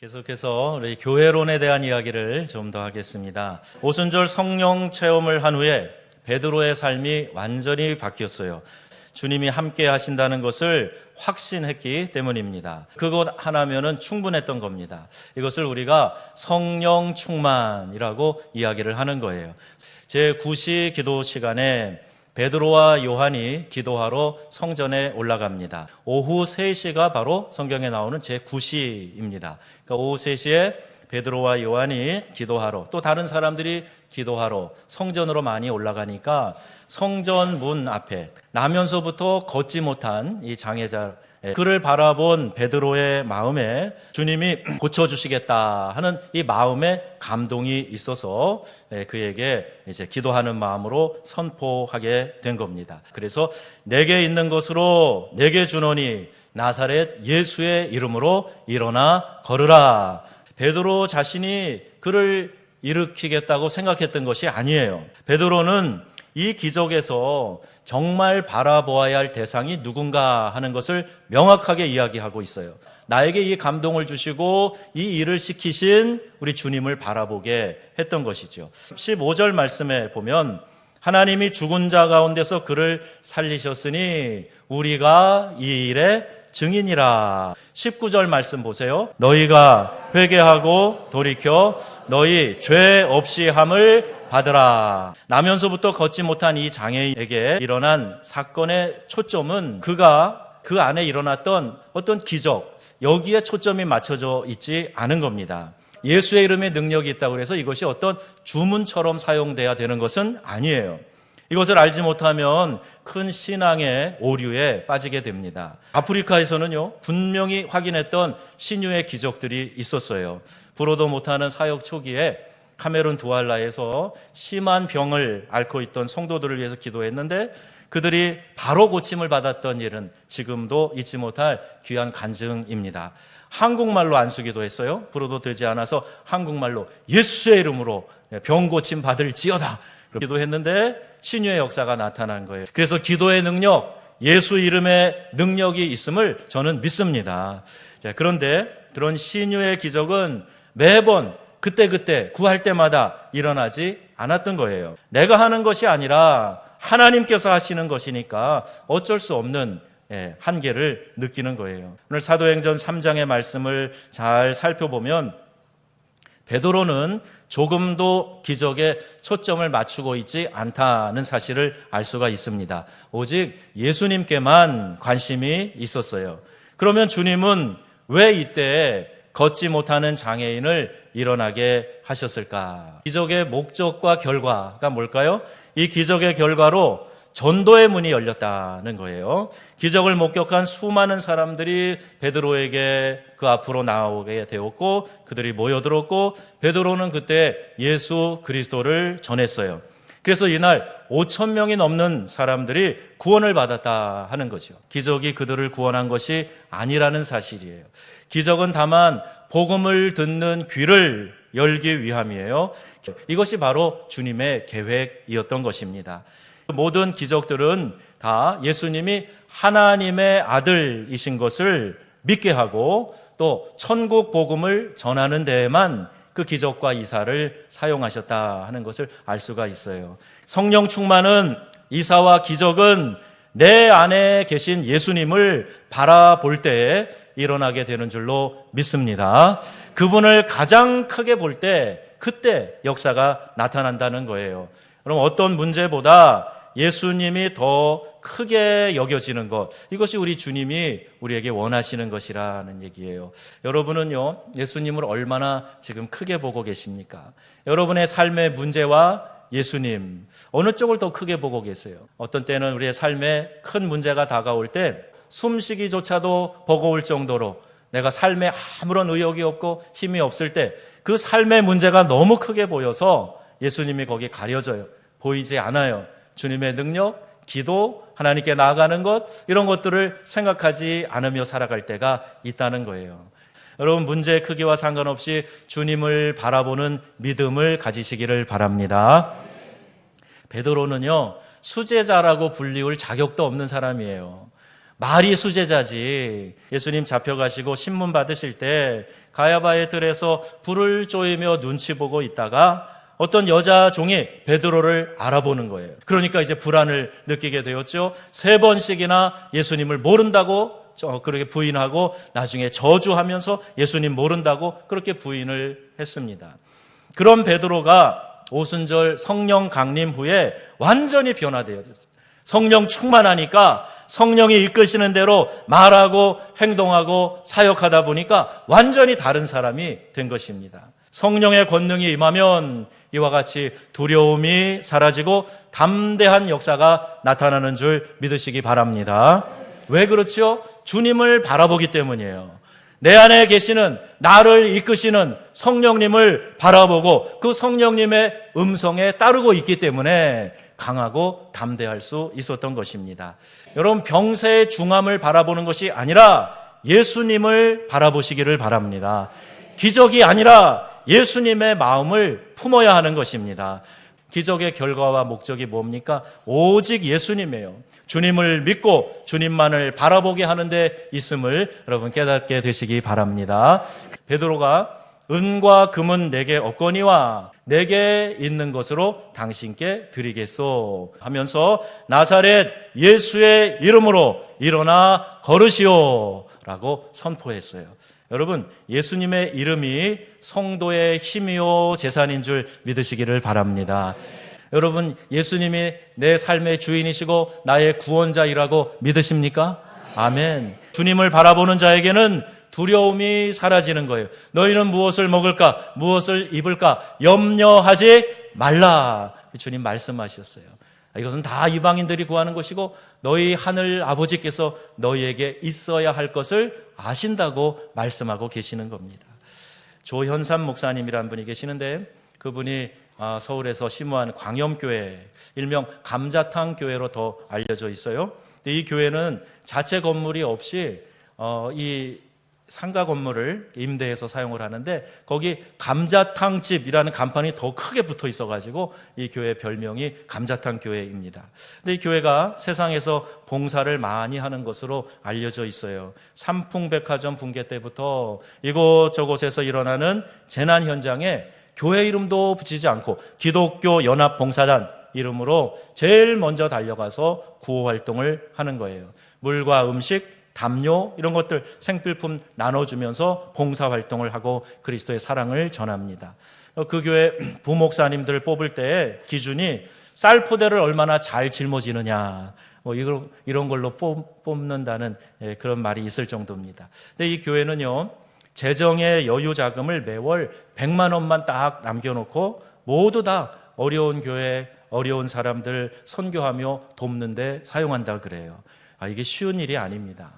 계속해서 우리 교회론에 대한 이야기를 좀 더 하겠습니다. 오순절 성령 체험을 한 후에 베드로의 삶이 완전히 바뀌었어요. 주님이 함께 하신다는 것을 확신했기 때문입니다. 그것 하나면은 충분했던 겁니다. 이것을 우리가 성령 충만이라고 이야기를 하는 거예요. 제9시 기도 시간에 베드로와 요한이 기도하러 성전에 올라갑니다. 오후 3시가 바로 성경에 나오는 제9시입니다. 그러니까 오후 3시에 베드로와 요한이 기도하러, 또 다른 사람들이 기도하러 성전으로 많이 올라가니까 성전 문 앞에 나면서부터 걷지 못한 이 장애자, 그를 바라본 베드로의 마음에 주님이 고쳐주시겠다 하는 이 마음에 감동이 있어서 그에게 이제 기도하는 마음으로 선포하게 된 겁니다. 그래서 내게 있는 것으로 내게 주노니 나사렛 예수의 이름으로 일어나 걸으라. 베드로 자신이 그를 일으키겠다고 생각했던 것이 아니에요. 베드로는 이 기적에서 정말 바라보아야 할 대상이 누군가 하는 것을 명확하게 이야기하고 있어요. 나에게 이 감동을 주시고 이 일을 시키신 우리 주님을 바라보게 했던 것이죠. 15절 말씀에 보면 하나님이 죽은 자 가운데서 그를 살리셨으니 우리가 이 일의 증인이라. 19절 말씀 보세요. 너희가 회개하고 돌이켜 너희 죄 없이 함을 받으라. 나면서부터 걷지 못한 이 장애인에게 일어난 사건의 초점은 그가 그 안에 일어났던 어떤 기적, 여기에 초점이 맞춰져 있지 않은 겁니다. 예수의 이름에 능력이 있다고 해서 이것이 어떤 주문처럼 사용돼야 되는 것은 아니에요. 이것을 알지 못하면 큰 신앙의 오류에 빠지게 됩니다. 아프리카에서는요, 분명히 확인했던 신유의 기적들이 있었어요. 불어도 못하는 사역 초기에 카메룬 두알라에서 심한 병을 앓고 있던 성도들을 위해서 기도했는데 그들이 바로 고침을 받았던 일은 지금도 잊지 못할 귀한 간증입니다. 한국말로 안수기도 했어요. 불어도 되지 않아서 한국말로 예수의 이름으로 병 고침 받을지어다 기도했는데 신유의 역사가 나타난 거예요. 그래서 기도의 능력, 예수 이름의 능력이 있음을 저는 믿습니다. 그런데 그런 신유의 기적은 매번 그때 구할 때마다 일어나지 않았던 거예요. 내가 하는 것이 아니라 하나님께서 하시는 것이니까 어쩔 수 없는 한계를 느끼는 거예요. 오늘 사도행전 3장의 말씀을 잘 살펴보면 베드로는 조금도 기적에 초점을 맞추고 있지 않다는 사실을 알 수가 있습니다. 오직 예수님께만 관심이 있었어요. 그러면 주님은 왜 이때 걷지 못하는 장애인을 일어나게 하셨을까? 기적의 목적과 결과가 뭘까요? 이 기적의 결과로 전도의 문이 열렸다는 거예요. 기적을 목격한 수많은 사람들이 베드로에게 그 앞으로 나오게 되었고 그들이 모여들었고 베드로는 그때 예수 그리스도를 전했어요. 그래서 이날 5,000명이 넘는 사람들이 구원을 받았다 하는 거죠. 기적이 그들을 구원한 것이 아니라는 사실이에요. 기적은 다만 복음을 듣는 귀를 열기 위함이에요. 이것이 바로 주님의 계획이었던 것입니다. 모든 기적들은 다 예수님이 하나님의 아들이신 것을 믿게 하고 또 천국 복음을 전하는 데에만 그 기적과 이사를 사용하셨다 하는 것을 알 수가 있어요. 성령 충만은 이사와 기적은 내 안에 계신 예수님을 바라볼 때에 일어나게 되는 줄로 믿습니다. 그분을 가장 크게 볼 때 그때 역사가 나타난다는 거예요. 그럼 어떤 문제보다 예수님이 더 크게 여겨지는 것, 이것이 우리 주님이 우리에게 원하시는 것이라는 얘기예요. 여러분은요, 예수님을 얼마나 지금 크게 보고 계십니까? 여러분의 삶의 문제와 예수님, 어느 쪽을 더 크게 보고 계세요? 어떤 때는 우리의 삶에 큰 문제가 다가올 때 숨쉬기조차도 버거울 정도로 내가 삶에 아무런 의욕이 없고 힘이 없을 때 그 삶의 문제가 너무 크게 보여서 예수님이 거기 가려져요. 보이지 않아요. 주님의 능력, 기도, 하나님께 나아가는 것, 이런 것들을 생각하지 않으며 살아갈 때가 있다는 거예요. 여러분, 문제의 크기와 상관없이 주님을 바라보는 믿음을 가지시기를 바랍니다. 베드로는요, 수제자라고 불리울 자격도 없는 사람이에요. 말이 수제자지. 예수님 잡혀가시고 신문 받으실 때 가야바의 들에서 불을 쪼이며 눈치 보고 있다가 어떤 여자 종이 베드로를 알아보는 거예요. 그러니까 이제 불안을 느끼게 되었죠. 3번씩이나 예수님을 모른다고 그렇게 부인하고 나중에 저주하면서 예수님 모른다고 그렇게 부인을 했습니다. 그런 베드로가 오순절 성령 강림 후에 완전히 변화되어졌어요. 성령 충만하니까 성령이 이끄시는 대로 말하고 행동하고 사역하다 보니까 완전히 다른 사람이 된 것입니다. 성령의 권능이 임하면 이와 같이 두려움이 사라지고 담대한 역사가 나타나는 줄 믿으시기 바랍니다. 왜 그렇죠? 주님을 바라보기 때문이에요. 내 안에 계시는 나를 이끄시는 성령님을 바라보고 그 성령님의 음성에 따르고 있기 때문에 강하고 담대할 수 있었던 것입니다. 여러분, 병세의 중함을 바라보는 것이 아니라 예수님을 바라보시기를 바랍니다. 기적이 아니라 예수님의 마음을 품어야 하는 것입니다. 기적의 결과와 목적이 뭡니까? 오직 예수님이에요. 주님을 믿고 주님만을 바라보게 하는 데 있음을 여러분 깨닫게 되시기 바랍니다. 베드로가 은과 금은 내게 없거니와 내게 있는 것으로 당신께 드리겠소 하면서 나사렛 예수의 이름으로 일어나 걸으시오 라고 선포했어요. 여러분, 예수님의 이름이 성도의 힘이요 재산인 줄 믿으시기를 바랍니다. 여러분, 예수님이 내 삶의 주인이시고 나의 구원자이라고 믿으십니까? 아멘. 주님을 바라보는 자에게는 두려움이 사라지는 거예요. 너희는 무엇을 먹을까? 무엇을 입을까? 염려하지 말라. 주님 말씀하셨어요. 이것은 다 이방인들이 구하는 것이고 너희 하늘 아버지께서 너희에게 있어야 할 것을 아신다고 말씀하고 계시는 겁니다. 조현삼 목사님이라는 분이 계시는데 그분이 서울에서 심무한 광염교회, 일명 감자탕 교회로 더 알려져 있어요. 이 교회는 자체 건물이 없이 이 상가 건물을 임대해서 사용을 하는데 거기 감자탕집이라는 간판이 더 크게 붙어 있어가지고 이 교회 별명이 감자탕 교회입니다. 근데 이 교회가 세상에서 봉사를 많이 하는 것으로 알려져 있어요. 삼풍백화점 붕괴 때부터 이곳저곳에서 일어나는 재난 현장에 교회 이름도 붙이지 않고 기독교 연합봉사단 이름으로 제일 먼저 달려가서 구호 활동을 하는 거예요. 물과 음식, 담요 이런 것들 생필품 나눠주면서 봉사활동을 하고 그리스도의 사랑을 전합니다. 그 교회 부목사님들을 뽑을 때 기준이 쌀포대를 얼마나 잘 짊어지느냐 이런 걸로 뽑는다는 그런 말이 있을 정도입니다. 근데 이 교회는요, 재정의 여유 자금을 매월 100만 원만 딱 남겨놓고 모두 다 어려운 교회, 어려운 사람들 선교하며 돕는 데 사용한다 그래요. 이게 쉬운 일이 아닙니다.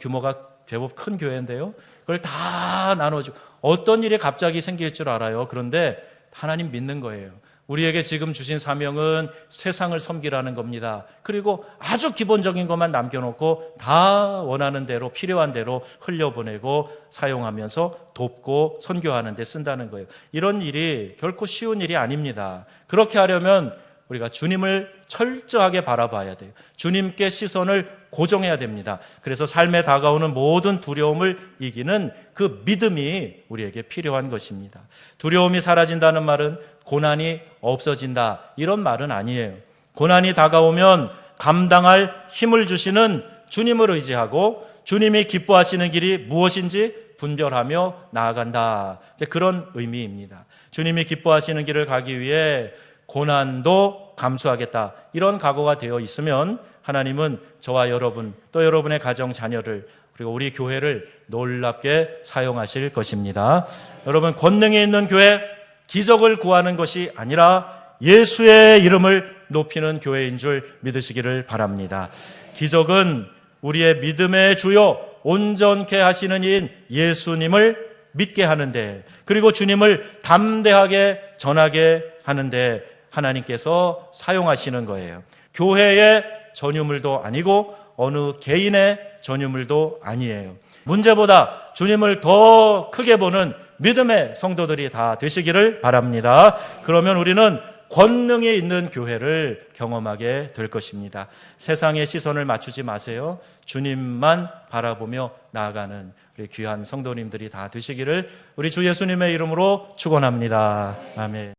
규모가 제법 큰 교회인데요, 그걸 다 나눠주고 어떤 일이 갑자기 생길 줄 알아요. 그런데 하나님 믿는 거예요. 우리에게 지금 주신 사명은 세상을 섬기라는 겁니다. 그리고 아주 기본적인 것만 남겨놓고 다 원하는 대로 필요한 대로 흘려보내고 사용하면서 돕고 선교하는 데 쓴다는 거예요. 이런 일이 결코 쉬운 일이 아닙니다. 그렇게 하려면 우리가 주님을 철저하게 바라봐야 돼요. 주님께 시선을 고정해야 됩니다. 그래서 삶에 다가오는 모든 두려움을 이기는 그 믿음이 우리에게 필요한 것입니다. 두려움이 사라진다는 말은 고난이 없어진다 이런 말은 아니에요. 고난이 다가오면 감당할 힘을 주시는 주님을 의지하고 주님이 기뻐하시는 길이 무엇인지 분별하며 나아간다, 그런 의미입니다. 주님이 기뻐하시는 길을 가기 위해 고난도 감수하겠다 이런 각오가 되어 있으면 하나님은 저와 여러분 또 여러분의 가정 자녀를 그리고 우리 교회를 놀랍게 사용하실 것입니다. 여러분, 권능이 있는 교회, 기적을 구하는 것이 아니라 예수의 이름을 높이는 교회인 줄 믿으시기를 바랍니다. 기적은 우리의 믿음의 주요 온전케 하시는 이인 예수님을 믿게 하는데, 그리고 주님을 담대하게 전하게 하는데 하나님께서 사용하시는 거예요. 교회의 전유물도 아니고 어느 개인의 전유물도 아니에요. 문제보다 주님을 더 크게 보는 믿음의 성도들이 다 되시기를 바랍니다. 그러면 우리는 권능이 있는 교회를 경험하게 될 것입니다. 세상의 시선을 맞추지 마세요. 주님만 바라보며 나아가는 우리 귀한 성도님들이 다 되시기를 우리 주 예수님의 이름으로 축원합니다. 아멘.